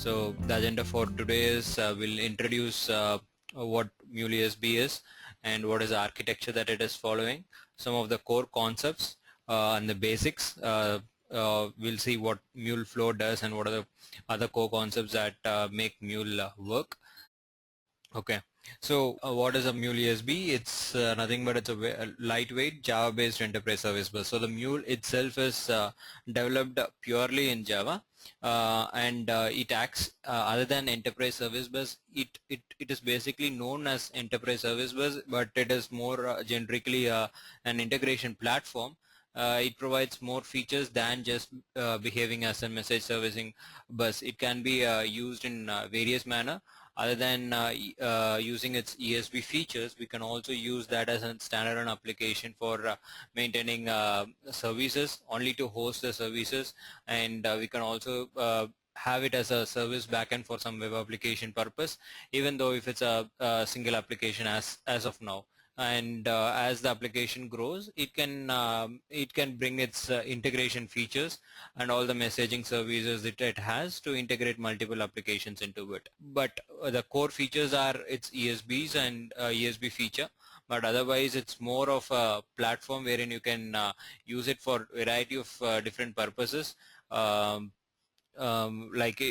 So the agenda for today is we'll introduce what Mule USB is and what is the architecture that it is following, some of the core concepts and the basics. We'll see what Mule Flow does and what are the other core concepts that make Mule work. Okay, so what is a Mule USB? It's nothing but it's a lightweight Java-based enterprise service bus. So the Mule itself is developed purely in Java, and it acts other than enterprise service bus. It is basically known as enterprise service bus, but it is more generically an integration platform. It provides more features than just behaving as a message servicing bus. It can be used in various manner. Other than using its ESB features, we can also use that as a standalone application for maintaining services, only to host the services, and we can also have it as a service backend for some web application purpose, even though if it's a single application as of now. And as the application grows, it can bring its integration features and all the messaging services that it has to integrate multiple applications into it. But the core features are its ESBs and ESB feature, but otherwise it's more of a platform wherein you can use it for a variety of different purposes. Like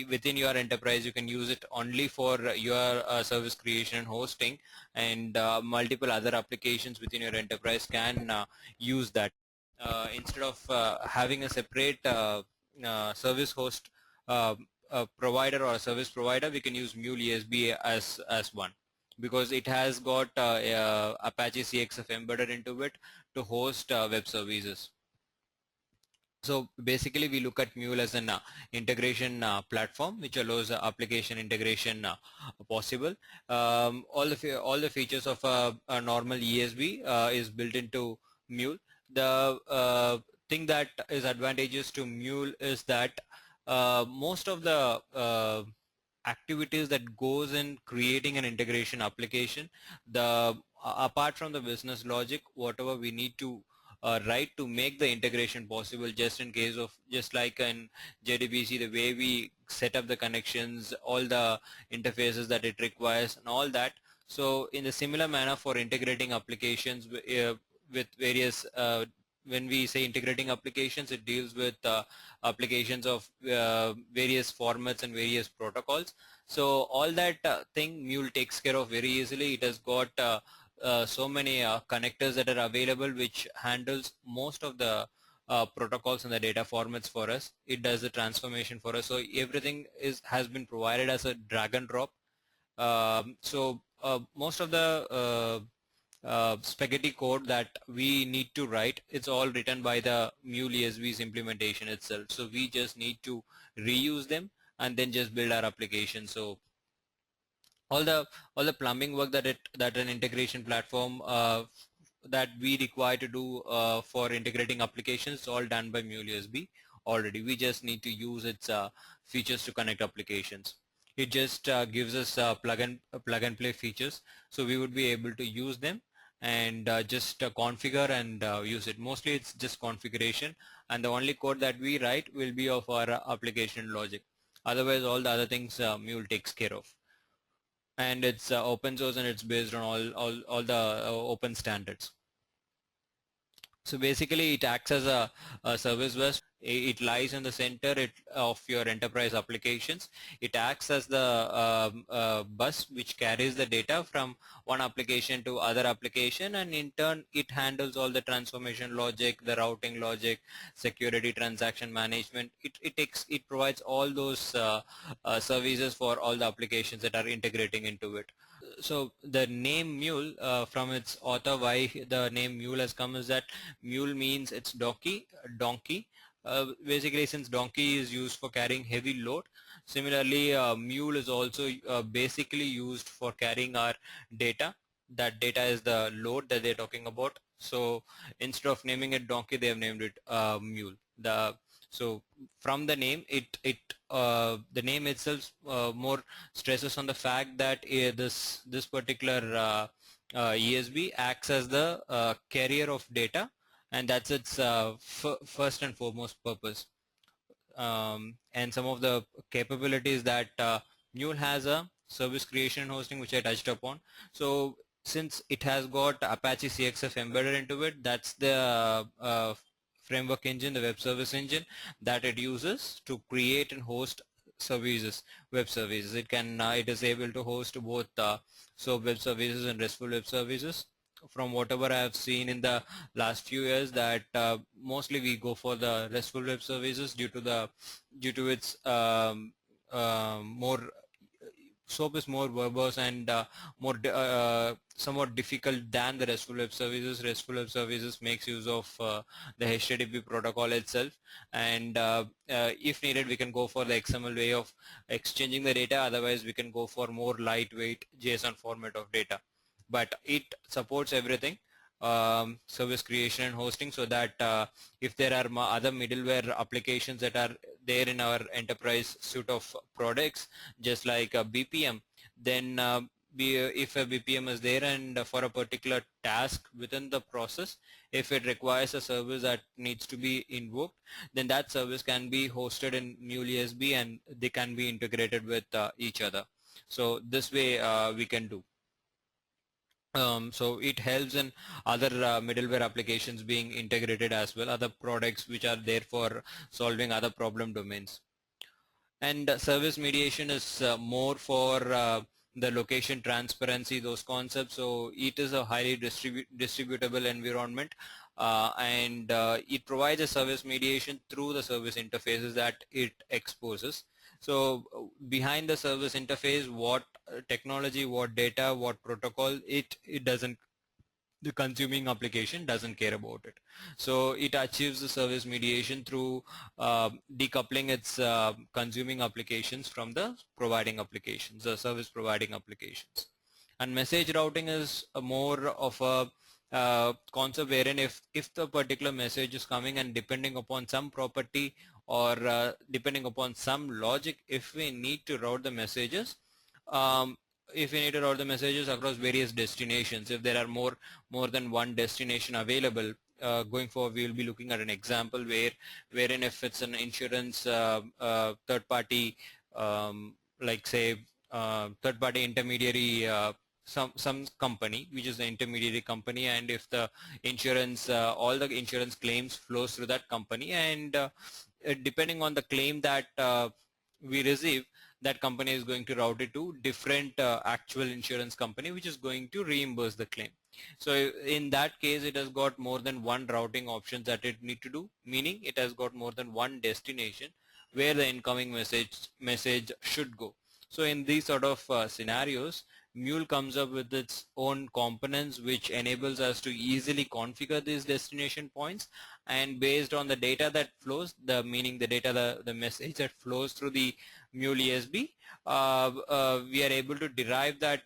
within your enterprise, you can use it only for your service creation and hosting, and multiple other applications within your enterprise can use that. Instead of having a separate service host provider or a service provider, we can use Mule ESB as one, because it has got Apache CXF embedded into it to host web services. So basically we look at Mule as an integration platform which allows application integration possible. All the features of a normal ESB is built into Mule. The thing that is advantageous to Mule is that most of the activities that goes in creating an integration application, apart from the business logic, whatever we need to write to make the integration possible, just in case of, just like in JDBC, the way we set up the connections, all the interfaces that it requires and all that. So in a similar manner for integrating applications with various when we say integrating applications, it deals with applications of various formats and various protocols. So all that thing Mule takes care of very easily. It has got so many connectors that are available, which handles most of the protocols and the data formats for us. It does the transformation for us. So everything has been provided as a drag and drop. So most of the spaghetti code that we need to write, it's all written by the Mule ESB's implementation itself. So we just need to reuse them and then just build our application. So all the plumbing work that an integration platform that we require to do for integrating applications is all done by Mule USB already. We just need to use its features to connect applications. It just gives us plug and play features, so we would be able to use them and just configure and use it. Mostly it's just configuration, and the only code that we write will be of our application logic. Otherwise all the other things Mule takes care of, and it's open source and it's based on all the open standards. So basically it acts as a service bus. It lies in the center of your enterprise applications. It acts as the bus which carries the data from one application to other application, and in turn it handles all the transformation logic, the routing logic, security, transaction management. It provides all those services for all the applications that are integrating into it. So the name Mule, from its author, why the name Mule has come is that Mule means it's donkey. Basically, since donkey is used for carrying heavy load, similarly Mule is also basically used for carrying our data. That data is the load that they're talking about. So instead of naming it donkey, they have named it Mule. So from the name, the name itself more stresses on the fact that this particular ESB acts as the carrier of data, and that's its first and foremost purpose. and some of the capabilities that Mule has a service creation and hosting, which I touched upon. So since it has got Apache CXF embedded into it, that's the framework engine, the web service engine that it uses to create and host services, web services. It is able to host both SOAP web services and RESTful web services. From whatever I have seen in the last few years, that mostly we go for the RESTful web services due to its more SOAP is more verbose and somewhat difficult than the RESTful web services. RESTful web services makes use of the HTTP protocol itself, and if needed, we can go for the XML way of exchanging the data. Otherwise, we can go for more lightweight JSON format of data. But it supports everything, service creation and hosting, so that if there are other middleware applications that are there in our enterprise suite of products, just like a BPM, then if a BPM is there and for a particular task within the process, if it requires a service that needs to be invoked, then that service can be hosted in Mule ESB and they can be integrated with each other. So this way we can do. So it helps in other middleware applications being integrated as well, other products which are there for solving other problem domains. And service mediation is more for the location transparency, those concepts. So it is a highly distributable environment, and it provides a service mediation through the service interfaces that it exposes. So behind the service interface, what technology, what data, what protocol, it doesn't, the consuming application doesn't care about it. So it achieves the service mediation through decoupling its consuming applications from the providing applications, the service providing applications. And message routing is a more of a concept wherein if the particular message is coming and depending upon some property or depending upon some logic, if we need to route the messages, if we need to route the messages across various destinations, if there are more than one destination available, going forward we will be looking at an example wherein if it's an insurance third party, like say third party intermediary, some company which is the intermediary company, and if the insurance all the insurance claims flows through that company, and depending on the claim that we receive, that company is going to route it to different actual insurance company which is going to reimburse the claim. So in that case, it has got more than one routing options that it need to do, meaning it has got more than one destination where the incoming message should go. So in these sort of scenarios, Mule comes up with its own components which enables us to easily configure these destination points, and based on the data that flows, meaning the data, the message that flows through the Mule ESB, we are able to derive that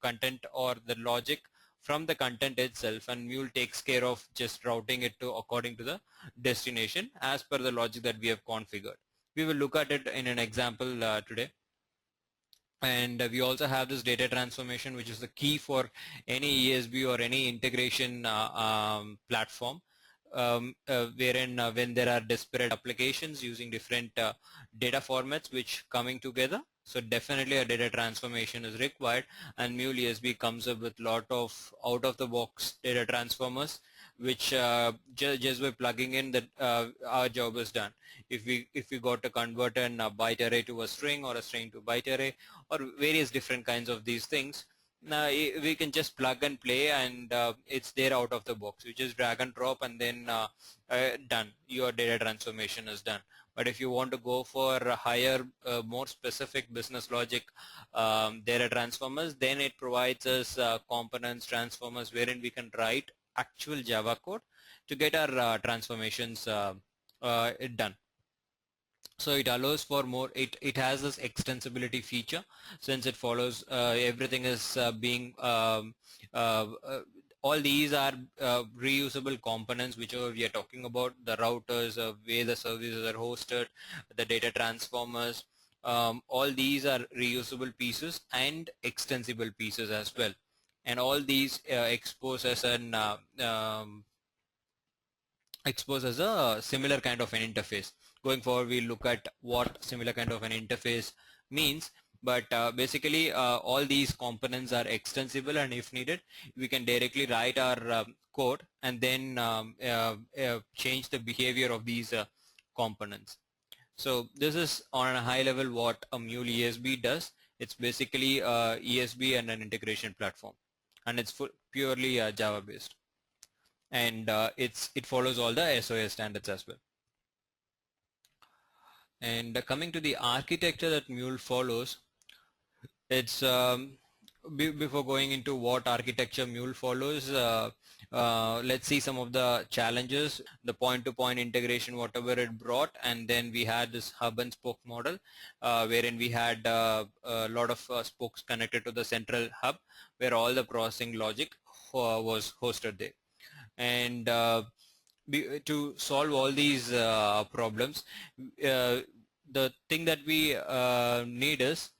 content or the logic from the content itself, and Mule takes care of just routing it to according to the destination as per the logic that we have configured. We will look at it in an example today. And we also have this data transformation, which is the key for any ESB or any integration platform, wherein when there are disparate applications using different data formats which coming together, so definitely a data transformation is required, and Mule ESB comes up with lot of out-of-the-box data transformers, which just by plugging in that our job is done. If we got to convert a byte array to a string or a string to byte array or various different kinds of these things, now we can just plug and play, and it's there out of the box. You just drag and drop, and then done. Your data transformation is done. But if you want to go for a higher, more specific business logic data transformers, then it provides us components, transformers, wherein we can write actual Java code to get our transformations done. So it allows for more, it has this extensibility feature, since it follows everything is being all these are reusable components whichever we are talking about, the routers, where the services are hosted, the data transformers, all these are reusable pieces and extensible pieces as well, and all these expose as a similar kind of an interface. Going forward, we'll look at what similar kind of an interface means. But basically, all these components are extensible, and if needed, we can directly write our code and then change the behavior of these components. So this is on a high level what a Mule ESB does. It's basically ESB and an integration platform, and it's purely Java based, and it follows all the SOA standards as well. And coming to the architecture that Mule follows, it's before going into what architecture Mule follows, let's see some of the challenges, the point-to-point integration, whatever it brought, and then we had this hub and spoke model, wherein we had a lot of spokes connected to the central hub, where all the processing logic was hosted there. And to solve all these problems, the thing that we need is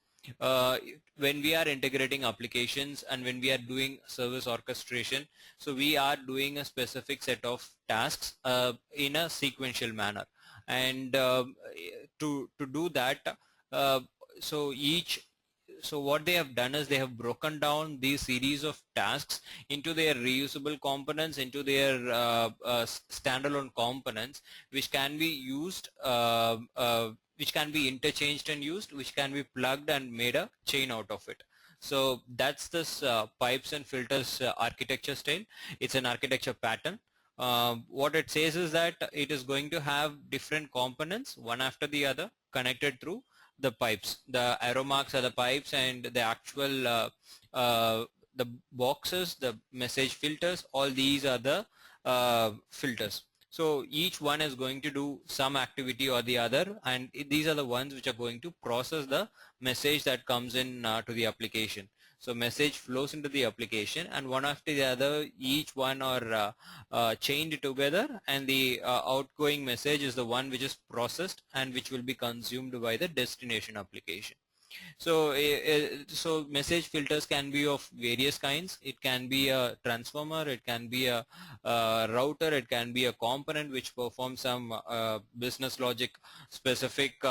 when we are integrating applications and when we are doing service orchestration, so we are doing a specific set of tasks in a sequential manner, and to do that, uh, so what they have done is they have broken down these series of tasks into their reusable components, into their standalone components, which can be used, which can be interchanged and used, which can be plugged and made a chain out of it. So that's this pipes and filters architecture style. It's an architecture pattern. What it says is that it is going to have different components, one after the other, connected through the pipes. The arrow marks are the pipes, and the actual the boxes, the message filters, all these are the filters. So each one is going to do some activity or the other, and these are the ones which are going to process the message that comes in to the application. So message flows into the application, and one after the other, each one are chained together, and the outgoing message is the one which is processed and which will be consumed by the destination application. So, so message filters can be of various kinds. It can be a transformer, it can be a router, it can be a component which performs some business logic, specific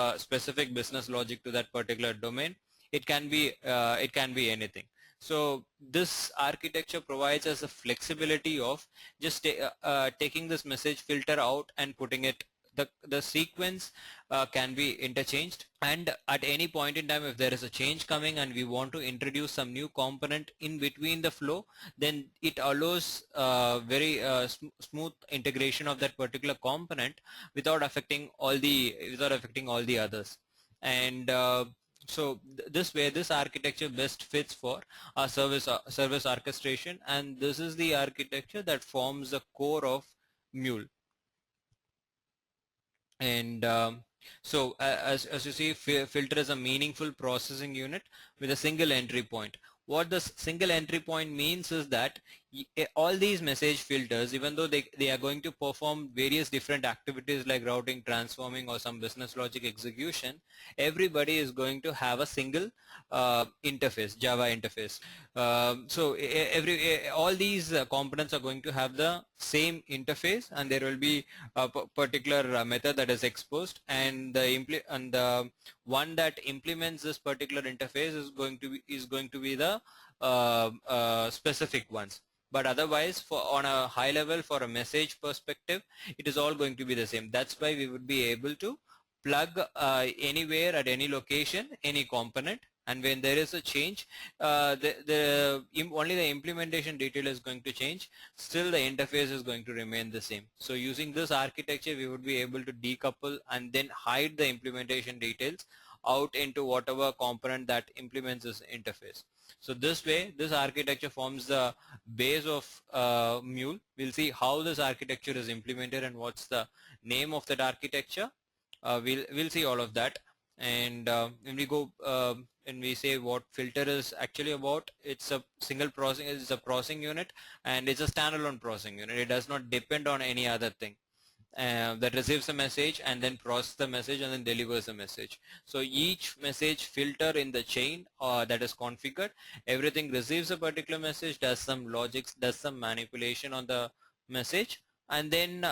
business logic to that particular domain. It can be anything. So this architecture provides us a flexibility of just taking this message filter out and putting it. The sequence can be interchanged, and at any point in time, if there is a change coming and we want to introduce some new component in between the flow, then it allows very smooth integration of that particular component without affecting all the others. And so this way, this architecture best fits for our service orchestration, and this is the architecture that forms the core of Mule. And so as you see, filter is a meaningful processing unit with a single entry point. What the single entry point means is that all these message filters, even though they are going to perform various different activities like routing, transforming, or some business logic execution, everybody is going to have a single interface, Java interface. So all these components are going to have the same interface, and there will be a particular method that is exposed, and the one that implements this particular interface is going to be the specific ones. But otherwise, on a high level, for a message perspective, it is all going to be the same. That's why we would be able to plug anywhere at any location any component, and when there is a change, only the implementation detail is going to change. Still, the interface is going to remain the same. So using this architecture, we would be able to decouple and then hide the implementation details out into whatever component that implements this interface. So this way, this architecture forms the base of Mule. We'll see how this architecture is implemented and what's the name of that architecture. We'll see all of that. And when we go and we say what filter is actually about, it's a single processing, it's a processing unit, and it's a standalone processing unit. It does not depend on any other thing. That receives a message and then processes the message and then delivers the message. So each message filter in the chain that is configured, everything receives a particular message, does some logics, does some manipulation on the message, and then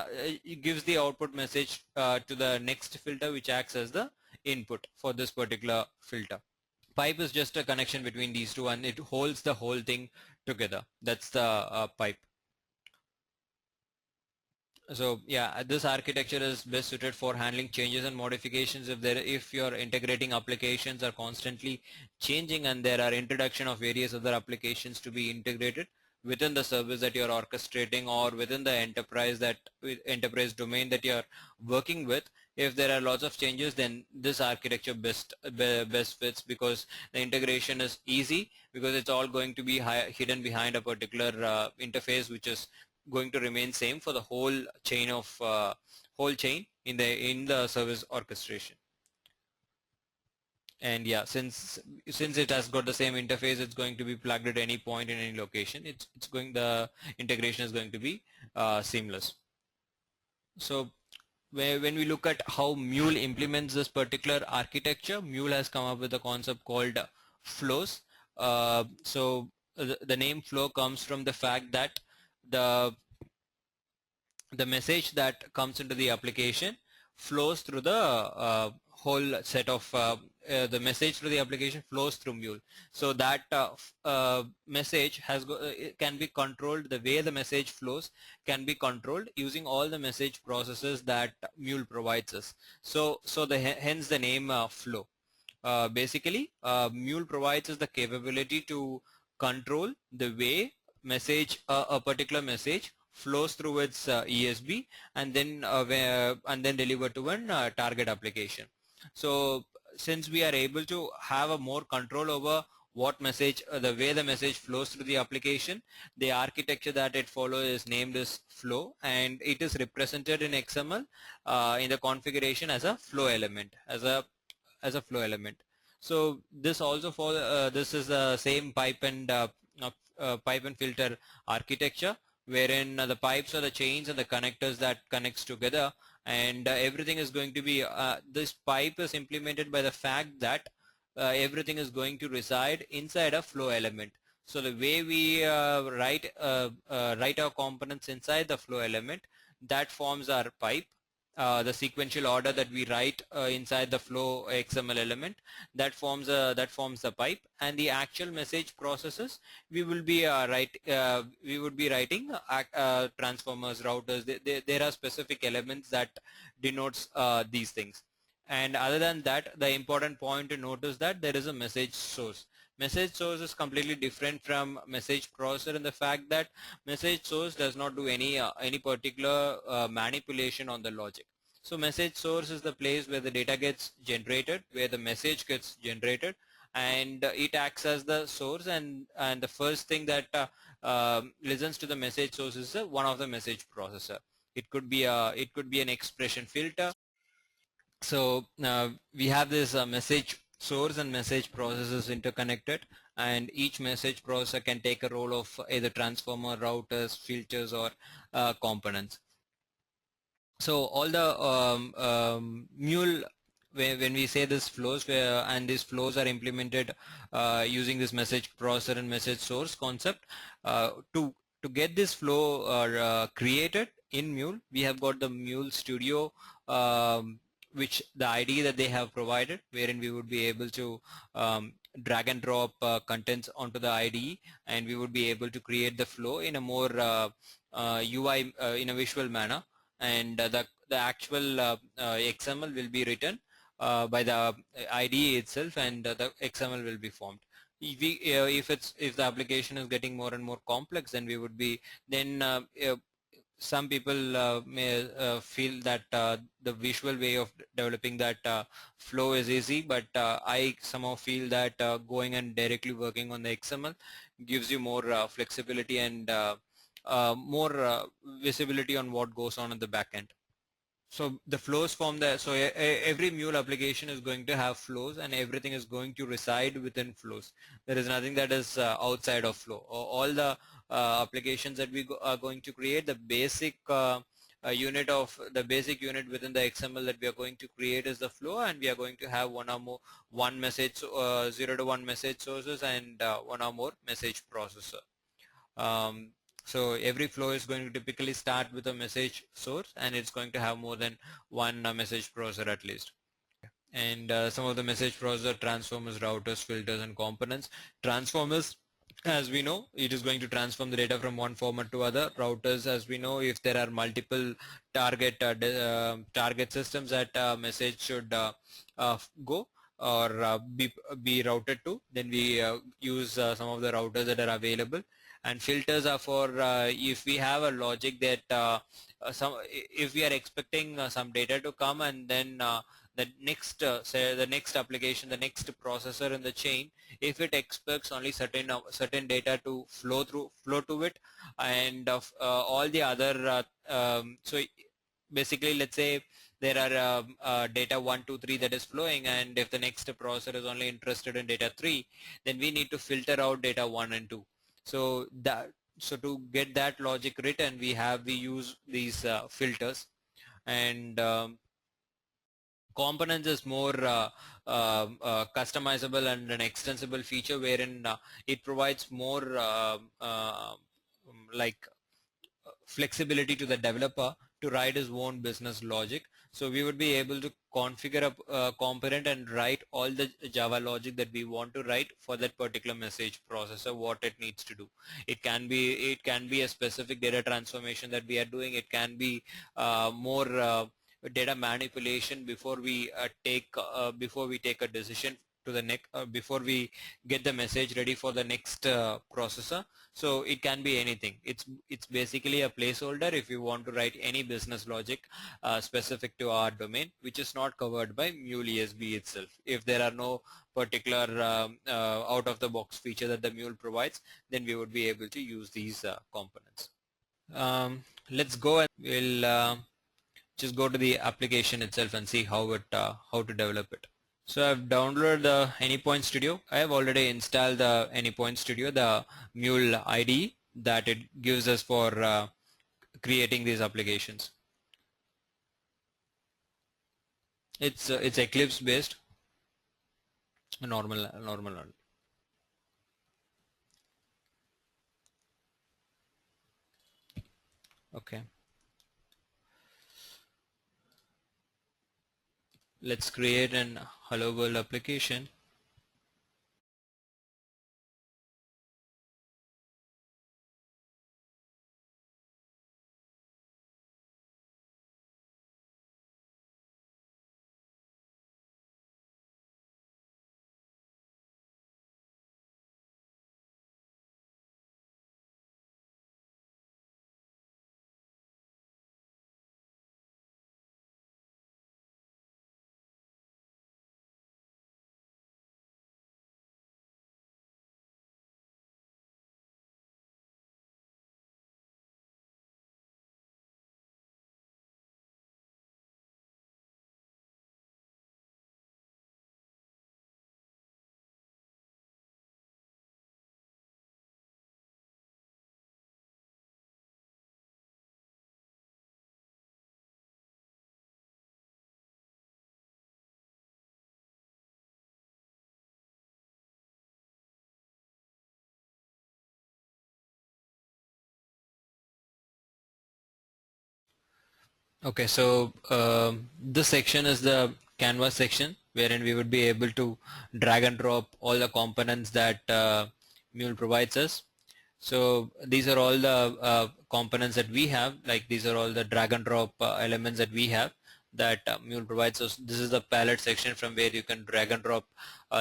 it gives the output message to the next filter, which acts as the input for this particular filter. Pipe is just a connection between these two, and it holds the whole thing together. That's the pipe. So yeah, this architecture is best suited for handling changes and modifications if your integrating applications are constantly changing, and there are introduction of various other applications to be integrated within the service that you're orchestrating, or within the enterprise domain that you're working with. If there are lots of changes, then this architecture best fits, because the integration is easy, because it's all going to be hidden behind a particular interface, which is going to remain same for the whole chain in the service orchestration. And yeah, since it has got the same interface, it's going to be plugged at any point in any location. The integration is going to be seamless. So when we look at how Mule implements this particular architecture, Mule has come up with a concept called flows. So the name flow comes from the fact that the message that comes into the application flows through the whole set of the message through the application flows through Mule. So that message can be controlled. The way the message flows can be controlled using all the message processes that Mule provides us. So hence the name flow. Basically, Mule provides us the capability to control the way a particular message flows through its ESB, and then deliver to an target application. So since we are able to have a more control over the way the message flows through the application, the architecture that it follows is named as flow, and it is represented in XML in the configuration as a flow element, as a flow element. So this is the same pipe and filter architecture, wherein the pipes are the chains and the connectors that connects together, and everything is going to be this pipe is implemented by the fact that everything is going to reside inside a flow element. So the way we write our components inside the flow element, that forms our pipe. The sequential order that we write inside the flow XML element, that forms the pipe, and the actual message processes we would be writing transformers, routers. There are specific elements that denotes these things. And other than that, the important point to note is that there is a message source. Message source is completely different from message processor in the fact that message source does not do any particular manipulation on the logic. So message source is the place where the data gets generated, where the message gets generated, and it acts as the source, and the first thing that listens to the message source is one of the message processor. It could be an expression filter. So we have this message source and message processors interconnected, and each message processor can take a role of either transformer, routers, filters, or components. So all the Mule, when we say this flows, and these flows are implemented using this message processor and message source concept, to get this flow created in Mule, we have got the Mule Studio, which the IDE that they have provided, wherein we would be able to drag and drop contents onto the IDE, and we would be able to create the flow in a more UI in a visual manner, and the actual XML will be written by the IDE itself, and the XML will be formed. If the application is getting more and more complex, then some people may feel that the visual way of developing that flow is easy, but I somehow feel that going and directly working on the XML gives you more flexibility and more visibility on what goes on in the back end. So the flows every Mule application is going to have flows, and everything is going to reside within flows. There is nothing that is outside of flow. All the applications that we are going to create, the basic unit within the XML that we are going to create is the flow, and we are going to have 0 to 1 message sources and 1 or more message processor. So every flow is going to typically start with a message source, and it's going to have more than one message processor at least. And some of the message processor: transformers, routers, filters, and components. Transformers, as we know, it is going to transform the data from one format to other. Routers, as we know, if there are multiple target systems that message should go or be routed to, then we use some of the routers that are available. And filters are for if we have a logic that if we are expecting some data to come, and then the next say the next application, the next processor in the chain, if it expects only certain data to flow to it, and of all the other so basically, let's say there are data 1, 2, 3 that is flowing, and if the next processor is only interested in data 3, then we need to filter out data 1 and 2. So that, so to get that logic written, we use these filters. And components is more customizable and an extensible feature, wherein it provides more like flexibility to the developer to write his own business logic. So we would be able to configure a component and write all the Java logic that we want to write for that particular message processor, what it needs to do. It can be a specific data transformation that we are doing. It can be more data manipulation before we take a decision to the next before we get the message ready for the next processor. So it can be anything. It's basically a placeholder if you want to write any business logic specific to our domain, which is not covered by Mule ESB itself. If there are no particular out of the box feature that the Mule provides, then we would be able to use these components. Let's go, and we'll just go to the application itself and see how to develop it. So I've downloaded the Anypoint Studio. I have already installed the Anypoint Studio, the Mule IDE that it gives us for creating these applications. It's Eclipse based, normal. Okay, let's create an Hello World application. Okay, so this section is the canvas section, wherein we would be able to drag and drop all the components that Mule provides us. So these are all the components that we have, like these are all the drag and drop elements that we have that Mule provides us. This is the palette section from where you can drag and drop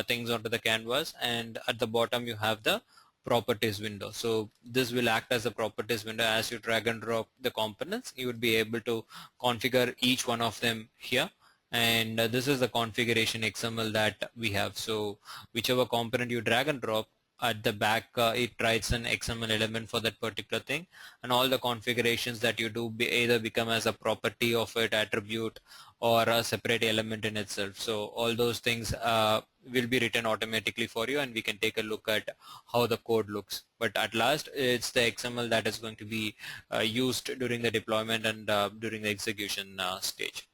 things onto the canvas, and at the bottom you have the properties window. So this will act as a properties window. As you drag and drop the components, you would be able to configure each one of them here. And this is the configuration XML that we have. So whichever component you drag and drop, at the back it writes an XML element for that particular thing, and all the configurations that you do either become as a property of it, attribute, or a separate element in itself. So all those things will be written automatically for you, and we can take a look at how the code looks. But at last, it's the XML that is going to be used during the deployment and during the execution stage.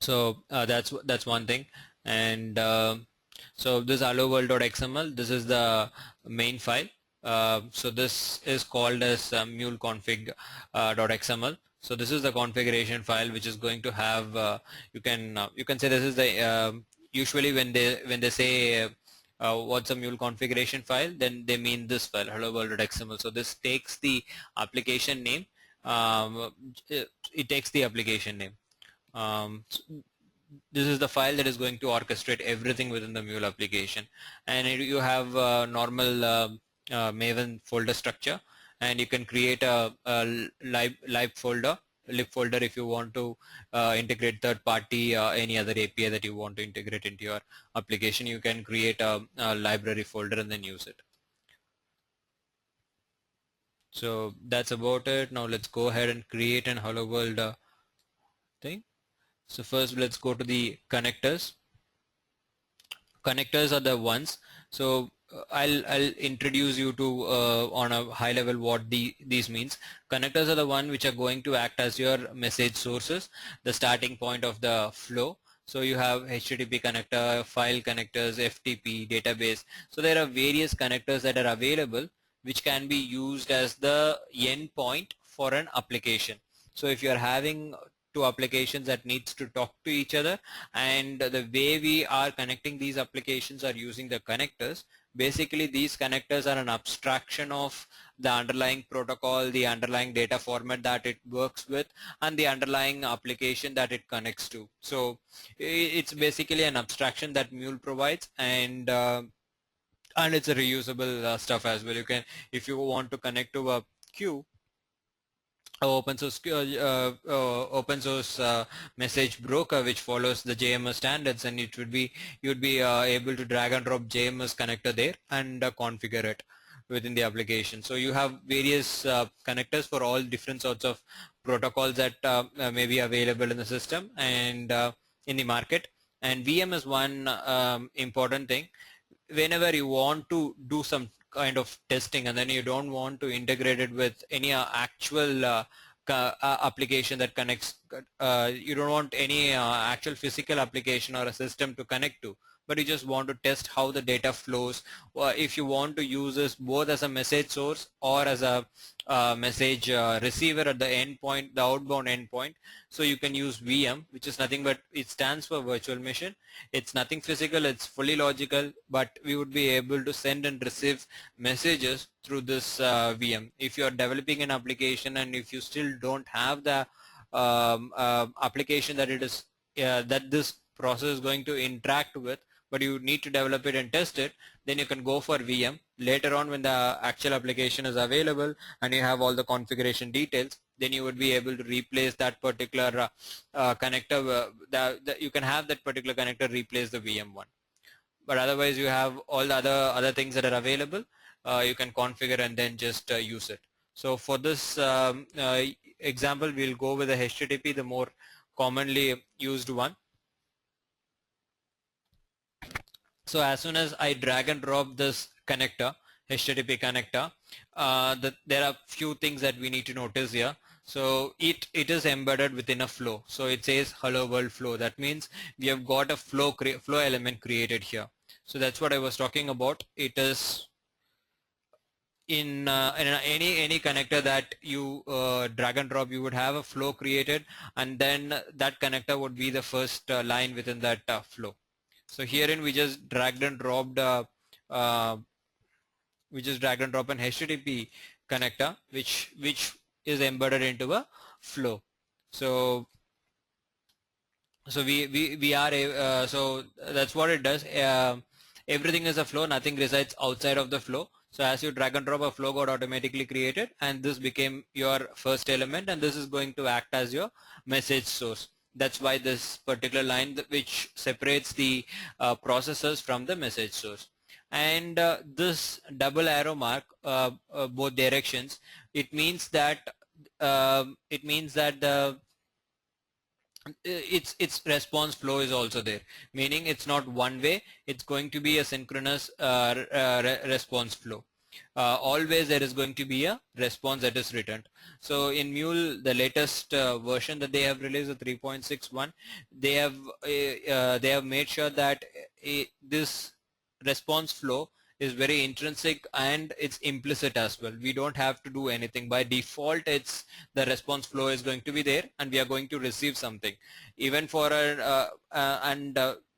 So that's one thing. And so this hello world.xml, this is the main file, So this is called as mule config .xml. So this is the configuration file which is going to have you can say this is the usually when they say what's a mule configuration file, then they mean this file, hello world.xml. So this takes the application name. It takes the application name. So this is the file that is going to orchestrate everything within the Mule application, and you have normal Maven folder structure, and you can create a lib folder if you want to integrate third party any other API that you want to integrate into your application. You can create a library folder and then use it. So that's about it. Now let's go ahead and create an hello world thing. So first let's go to the connectors. Connectors are the ones. So I'll introduce you to on a high level what these means. Connectors are the one which are going to act as your message sources, the starting point of the flow. So you have HTTP connector, file connectors, FTP, database. So there are various connectors that are available which can be used as the endpoint for an application. So if you are having two applications that needs to talk to each other, and the way we are connecting these applications are using the connectors. Basically these connectors are an abstraction of the underlying protocol, the underlying data format that it works with, and the underlying application that it connects to. So it's basically an abstraction that Mule provides, and it's a reusable stuff as well. You can, if you want to connect to a queue, open source message broker which follows the JMS standards, and it would be, you'd be able to drag and drop JMS connector there and configure it within the application. So you have various connectors for all different sorts of protocols that may be available in the system and in the market. And VM is one important thing. Whenever you want to do some kind of testing and then you don't want to integrate it with any actual application that connects, you don't want any actual physical application or a system to connect to, but you just want to test how the data flows. If you want to use this both as a message source or as a message receiver at the endpoint, the outbound endpoint, so you can use VM, which is nothing but, it stands for virtual machine. It's nothing physical, it's fully logical, but we would be able to send and receive messages through this VM. If you're developing an application and if you still don't have the application that it is that this process is going to interact with, but you need to develop it and test it, then you can go for VM. Later on, when the actual application is available and you have all the configuration details, then you would be able to replace that particular connector. You can have that particular connector replace the VM one. But otherwise, you have all the other things that are available. You can configure and then just use it. So for this example, we'll go with the HTTP, the more commonly used one. So as soon as I drag and drop this connector, HTTP connector, there are few things that we need to notice here. So it is embedded within a flow. So it says hello world flow. That means we have got a flow element created here. So that's what I was talking about. It is in any connector that you drag and drop, you would have a flow created, and then that connector would be the first line within that flow. So herein we just dragged and dropped an HTTP connector which is embedded into a flow. So we are so that's what it does. Everything is a flow, nothing resides outside of the flow. So as you drag and drop, a flow got automatically created, and this became your first element, and this is going to act as your message source. That's why this particular line which separates the processors from the message source. And this double arrow mark, both directions, it means that the its response flow is also there, meaning it's not one way, it's going to be a synchronous response flow. Always there is going to be a response that is returned. So in Mule, the latest version that they have released, the 3.61, they have made sure that this response flow is very intrinsic and it's implicit as well. We don't have to do anything. By default, it's the response flow is going to be there and we are going to receive something. Even for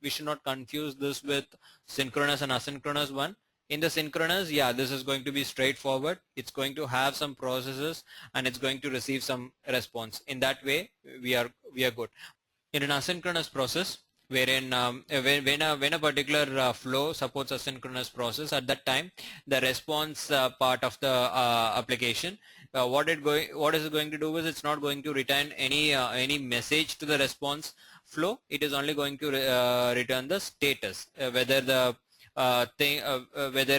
we should not confuse this with synchronous and asynchronous one. In the synchronous, yeah, this is going to be straightforward. It's going to have some processes and it's going to receive some response. In that way, we are good. In an asynchronous process, wherein when a particular flow supports asynchronous process, at that time the response part of the application, what is it going to do is it's not going to return any message to the response flow. It is only going to return the status, whether the whether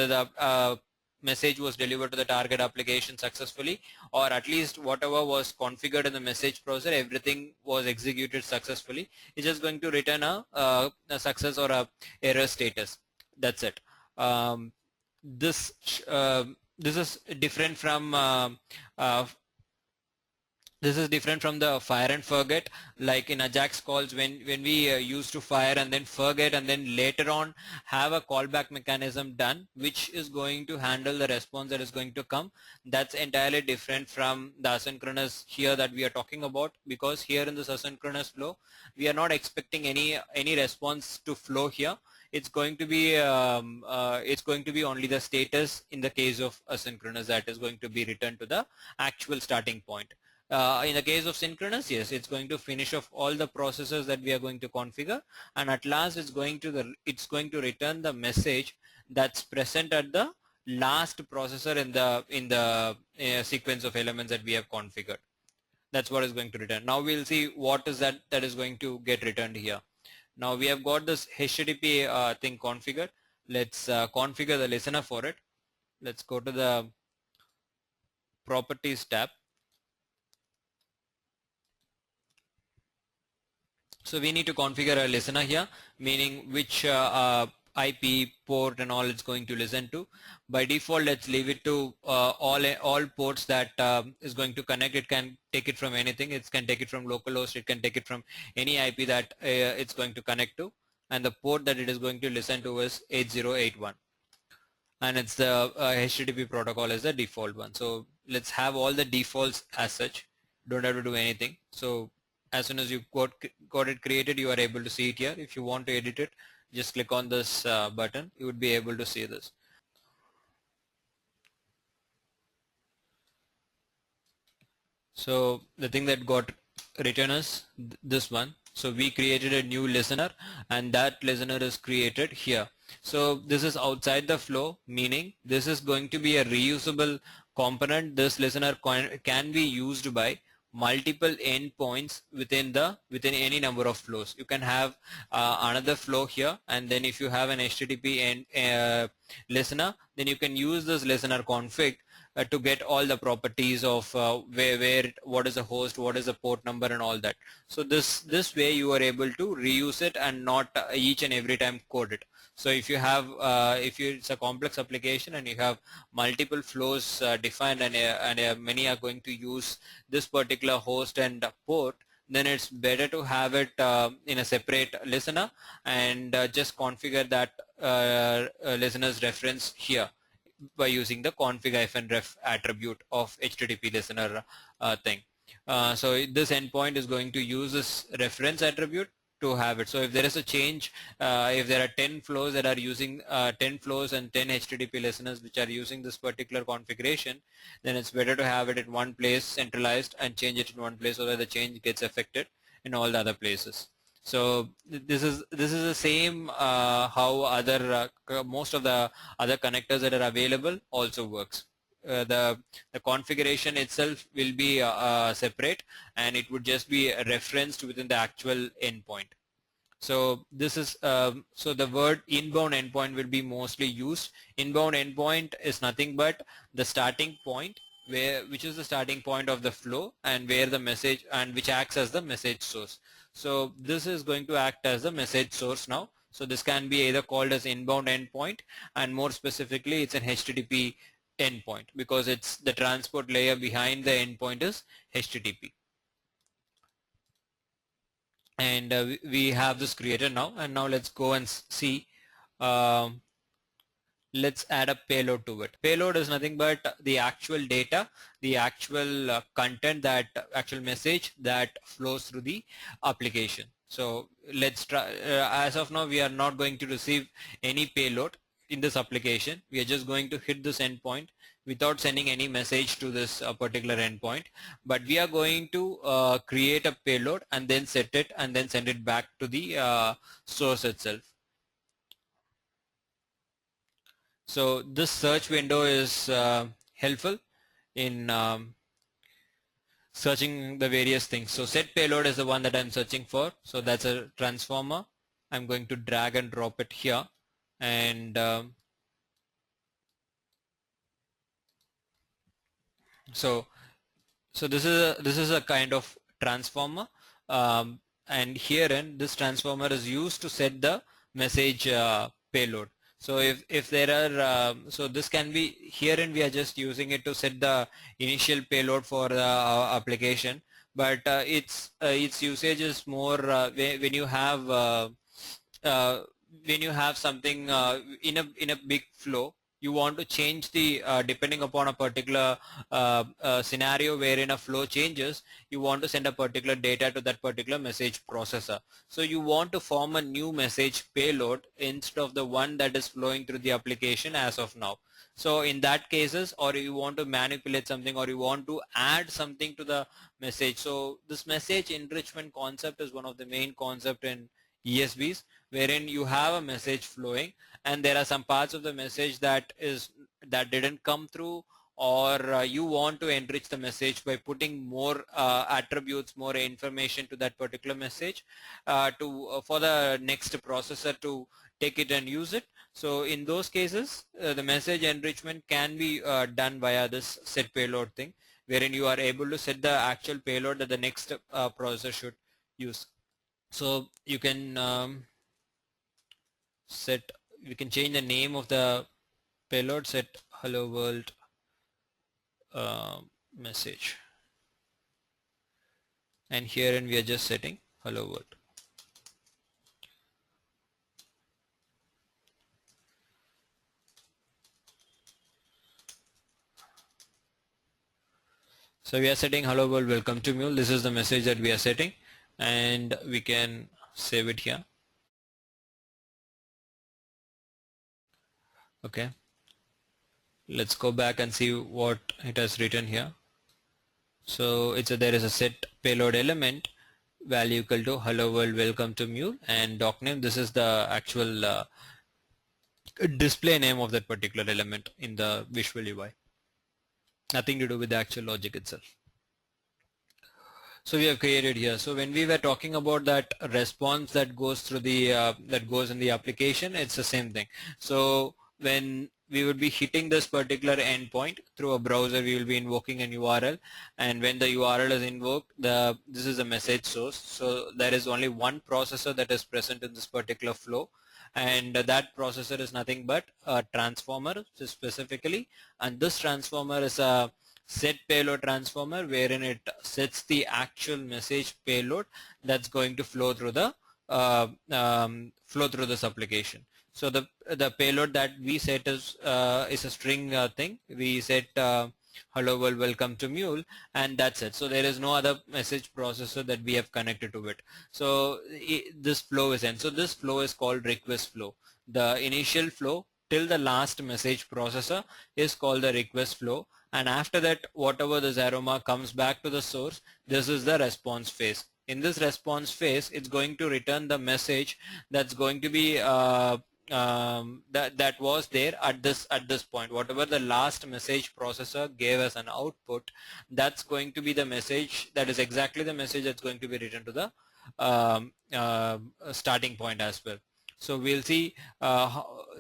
the message was delivered to the target application successfully, or at least whatever was configured in the message processor, everything was executed successfully. It's just going to return a success or a error status. That's it. This this is different from uh, this is different from the fire and forget. Like in Ajax calls, when we used to fire and then forget and then later on have a callback mechanism done, which is going to handle the response that is going to come. That's entirely different from the asynchronous here that we are talking about, because here in this asynchronous flow, we are not expecting any response to flow here. It's going to be only the status in the case of asynchronous that is going to be returned to the actual starting point. In the case of synchronous, yes, it's going to finish off all the processes that we are going to configure, and at last it's going to return the message that's present at the last processor in the sequence of elements that we have configured. That's what is going to return. Now we'll see what is that is going to get returned here. Now we have got this HTTP thing configured. Let's configure the listener for it. Let's go to the properties tab. So we need to configure a listener here, meaning which IP port and all it's going to listen to. By default, let's leave it to all ports that is going to connect. It can take it from anything. It can take it from localhost. It can take it from any IP that it's going to connect to. And the port that it is going to listen to is 8081. And it's the HTTP protocol as the default one. So let's have all the defaults as such. Don't have to do anything. So as soon as you got it created, you are able to see it here. If you want to edit it, just click on this button. You would be able to see this. So the thing that got written is this one. So we created a new listener, and that listener is created here. So this is outside the flow, meaning this is going to be a reusable component. This listener can be used by multiple endpoints within any number of flows. You can have another flow here, and then if you have an HTTP listener, then you can use this listener config to get all the properties of what is a host, what is a port number, and all that. So this way you are able to reuse it and not each and every time code it. So if you have it's a complex application and you have multiple flows defined, and many are going to use this particular host and port, then it's better to have it in a separate listener and just configure that listener's reference here by using the config-ref attribute of HTTP listener thing. So this endpoint is going to use this reference attribute to have it. So if there is a change, if there are 10 flows that are using 10 flows and 10 HTTP listeners which are using this particular configuration, then it's better to have it in one place centralized and change it in one place so that the change gets affected in all the other places. So this is the same how other most of the other connectors that are available also works. The configuration itself will be separate, and it would just be referenced within the actual endpoint. So this is so the word inbound endpoint will be mostly used. Inbound endpoint is nothing but the starting point, which is the starting point of the flow, and where the message, and which acts as the message source. So this is going to act as the message source now. So this can be either called as inbound endpoint, and more specifically it's an HTTP endpoint, because it's the transport layer behind the endpoint is HTTP. And we have this created now, and now let's go and see let's add a payload to it. Payload is nothing but the actual data, the actual content, that actual message that flows through the application. So let's try, as of now we are not going to receive any payload in this application. We are just going to hit this endpoint without sending any message to this particular endpoint, but we are going to create a payload and then set it and then send it back to the source itself. So this search window is helpful in searching the various things. So set payload is the one that I'm searching for. So that's a transformer. I'm going to drag and drop it here, and so this is a kind of transformer, and herein this transformer is used to set the message payload. So if there are so this can be, herein we are just using it to set the initial payload for the application, but its usage is more when you have uh, something in a big flow. You want to change the depending upon a particular scenario wherein a flow changes, you want to send a particular data to that particular message processor. So you want to form a new message payload instead of the one that is flowing through the application as of now. So in that cases, or you want to manipulate something, or you want to add something to the message. So this message enrichment concept is one of the main concept in ESBs, wherein you have a message flowing and there are some parts of the message that didn't come through, or you want to enrich the message by putting more attributes, more information to that particular message for the next processor to take it and use it. So in those cases, the message enrichment can be done via this set payload thing, wherein you are able to set the actual payload that the next processor should use. So you can we can change the name of the payload, set hello world message, and herein we are just setting hello world. So we are setting hello world, welcome to Mule. This is the message that we are setting, and we can save it here. Okay, let's go back and see what it has written here. So there is a set payload element, value equal to hello world welcome to Mule, and doc name, this is the actual display name of that particular element in the visual UI. Nothing to do with the actual logic itself. So we have created here. So when we were talking about that response that goes through the that goes in the application, it's the same thing. So when we would be hitting this particular endpoint through a browser, we will be invoking an URL, and when the URL is invoked, this is a message source. So there is only one processor that is present in this particular flow, and that processor is nothing but a transformer specifically, and this transformer is a set payload transformer, wherein it sets the actual message payload that's going to flow through the this application. So the payload that we set is a string thing. We set hello world welcome to Mule, and that's it. So there is no other message processor that we have connected to it. So this flow is in. So this flow is called request flow. The initial flow till the last message processor is called the request flow, and after that whatever the aroma comes back to the source, this is the response phase. In this response phase, it's going to return the message that's going to be that was there at this point. Whatever the last message processor gave as an output, that's going to be the message, that is exactly the message that's going to be written to the starting point as well. So we'll see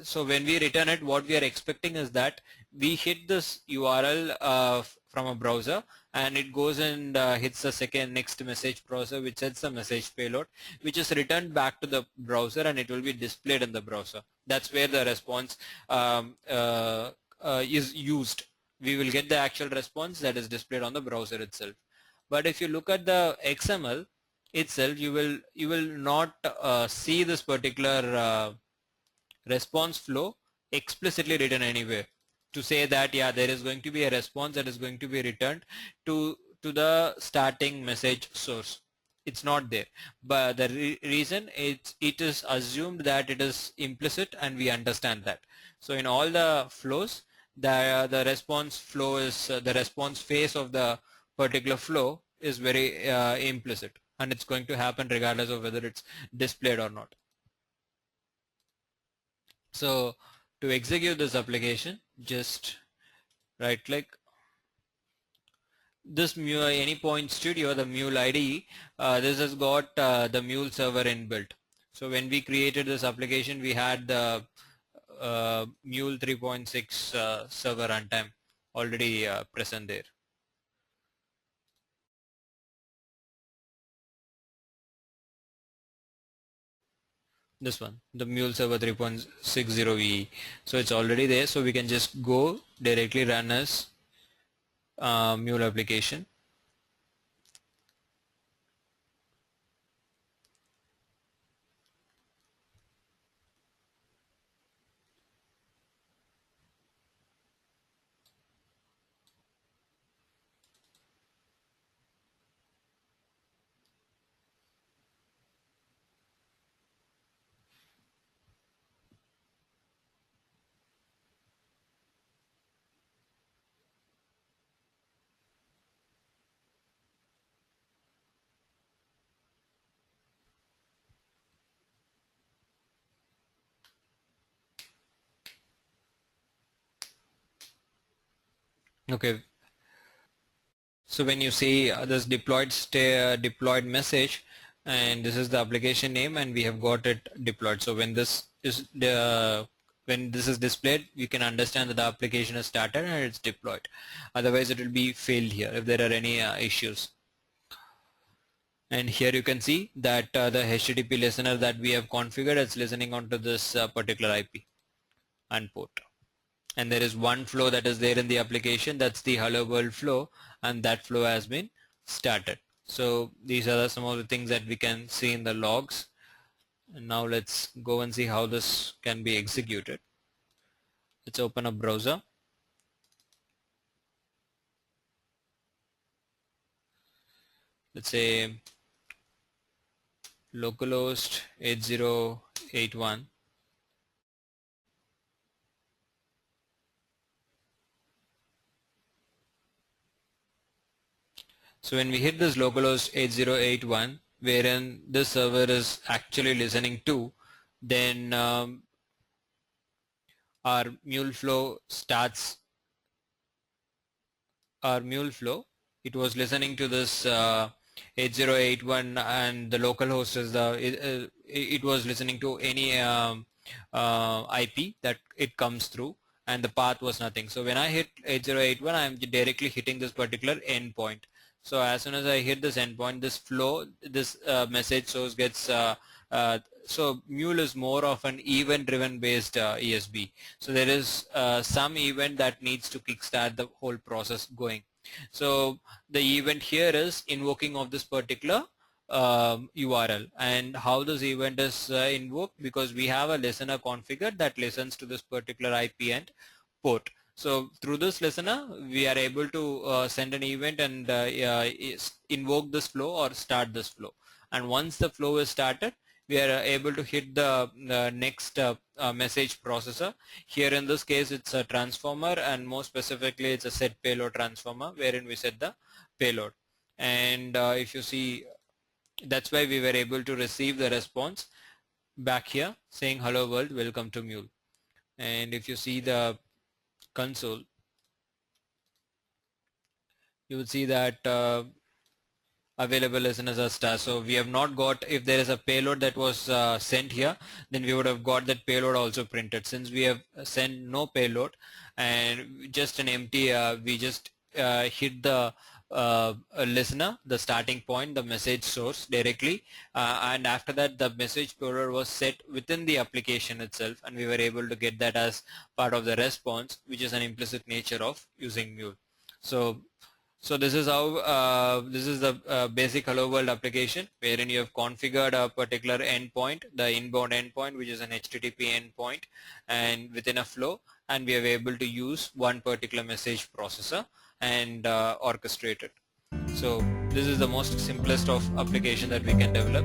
so when we return it, what we are expecting is that we hit this URL from a browser, and it goes and hits the next message processor, which sets the message payload, which is returned back to the browser, and it will be displayed in the browser. That's where the response is used. We will get the actual response that is displayed on the browser itself. But if you look at the XML itself, you will not see this particular response flow explicitly written anywhere to say that yeah, there is going to be a response that is going to be returned to the starting message source. It's not there, but the reason it is assumed that it is implicit, and we understand that. So in all the flows, the response flow is the response phase of the particular flow is very implicit, and it's going to happen regardless of whether it's displayed or not. So to execute this application, just right click this Mule AnyPoint Studio, the Mule IDE. This has got the Mule server inbuilt. So when we created this application, we had the Mule 3.6 server runtime already present there. This one, the Mule server 3.60 EE. So it's already there. So we can just go directly run as Mule application. Okay. So when you see this deployed message, and this is the application name, and we have got it deployed. So when this is displayed, you can understand that the application is started and it's deployed. Otherwise, it will be failed here if there are any issues. And here you can see that the HTTP listener that we have configured is listening onto this particular IP and port. And there is one flow that is there in the application, that's the hello world flow, and that flow has been started. So these are some of the things that we can see in the logs. And now let's go and see how this can be executed. Let's open a browser. Let's say localhost 8081. So when we hit this localhost 8081, wherein this server is actually listening to, then our mule flow starts. Our mule flow, it was listening to this 8081, and the local host is it was listening to any IP that it comes through, and the path was nothing. So when I hit 8081, I'm directly hitting this particular endpoint. So as soon as I hit this endpoint, this flow, this message source gets so Mule is more of an event-driven based ESB. So there is some event that needs to kickstart the whole process going. So the event here is invoking of this particular URL, and how this event is invoked, because we have a listener configured that listens to this particular IP and port. So through this listener, we are able to send an event and invoke this flow or start this flow. And once the flow is started, we are able to hit the next message processor. Here in this case, it's a transformer, and more specifically, it's a set payload transformer, wherein we set the payload. And if you see, that's why we were able to receive the response back here saying hello world, welcome to Mule. And if you see the console, you will see that available listeners are star. So we have not got, if there is a payload that was sent here, then we would have got that payload also printed. Since we have sent no payload and just an empty, we just hit the listener, the starting point, the message source directly, and after that the message payload was set within the application itself, and we were able to get that as part of the response, which is an implicit nature of using Mule. So So this is how this is the basic Hello World application, wherein you have configured a particular endpoint, the inbound endpoint, which is an HTTP endpoint, and within a flow, and we are able to use one particular message processor and orchestrate it. So this is the most simplest of application that we can develop.